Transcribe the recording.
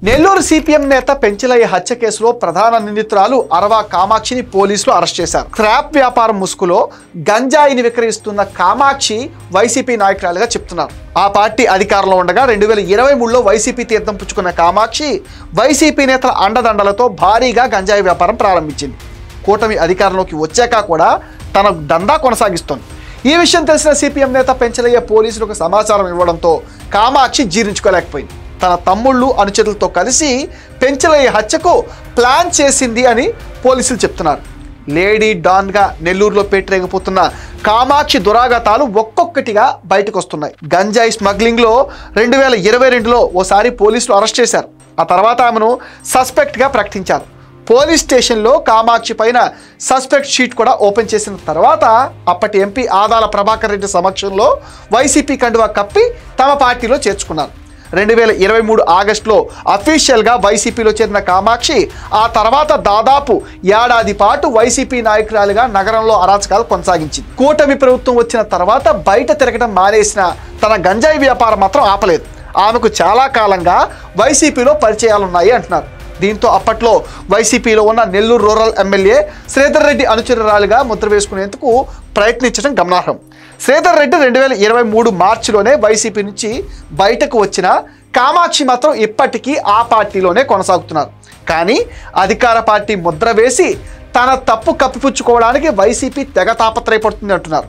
Nellore CPM నేత పెంచలయ్య హత్య కేసులో ప్రధాన నిందితురాలు అరవ కామాక్షిని పోలీసులు అరెస్ట్ చేశారు. స్క్రాప్ వ్యాపారం ముసుగులో గంజాయిని విక్రయిస్తున్న కామాక్షి వైసీపీ నాయకురాలుగా చెప్తున్నారు. ఆ పార్టీ అధికారంలో ఉండగా 2023లో వైసీపీ తీర్థం పుచ్చుకున్న కామాక్షి వైసీపీ నేతల అండదండలతో భారీగా గంజాయి వ్యాపారం ప్రారంభించింది. కూటమి అధికారంలోకి వచ్చాక కూడా తన దందా కొనసాగిస్తోంది. ఈ విషయం తెలిసిన సిపిఎం నేత పెంచలయ్య పోలీసులకు సమాచారం ఇవ్వడంతో కామాక్షి జీర్ణించుకోలేకపోయింది. తన తమ్ముళ్ళు అనుచరులతో కలిసి పెంచలయ్య హత్యకు ప్లాన్ చేసింది అని పోలీసులు చెప్తున్నారు. లేడీ డాన్గా నెల్లూరులో పేటరేగిపోతున్న కామాక్షి దురాగతాలు ఒక్కొక్కటిగా బయటకు వస్తున్నాయి. గంజాయి స్మగ్లింగ్లో 2022లో ఓసారి పోలీసులు అరెస్ట్ చేశారు. ఆ తర్వాత ఆమెను సస్పెక్ట్గా ప్రకటించారు. పోలీస్ స్టేషన్లో కామాక్షి పైన సస్పెక్ట్ షీట్ కూడా ఓపెన్ చేసిన తర్వాత అప్పటి ఎంపీ ఆదాల ప్రభాకర్ రెడ్డి సమక్షంలో వైసీపీ కండువా కప్పి తమ పార్టీలో చేర్చుకున్నారు. 2023 ఆగస్టులో అఫీషియల్గా వైసీపీలో చేరిన కామాక్షి ఆ తర్వాత దాదాపు ఏడాది పాటు వైసీపీ నాయకురాలుగా నగరంలో అరాచకాలు కొనసాగించింది. కూటమి ప్రభుత్వం వచ్చిన తర్వాత బయట తిరగడం మానేసిన తన గంజాయి వ్యాపారం మాత్రం ఆపలేదు. ఆమెకు చాలా కాలంగా వైసీపీలో పరిచయాలున్నాయి అంటున్నారు. దీంతో అప్పట్లో వైసీపీలో ఉన్న నెల్లూరు రూరల్ ఎమ్మెల్యే శ్రీధర్ రెడ్డి అనుచరురాలుగా ముద్ర వేసుకునేందుకు ప్రయత్నించడం గమనార్హం. శ్రీధర్ రెడ్డి 2023 మార్చిలోనే వైసీపీ నుంచి బయటకు వచ్చిన కామాక్షి మాత్రం ఇప్పటికీ ఆ పార్టీలోనే కొనసాగుతున్నారు. కానీ అధికార పార్టీ ముద్ర వేసి తన తప్పు కప్పిపుచ్చుకోవడానికి వైసీపీ తెగ తాపత్రయపడుతుంది అంటున్నారు.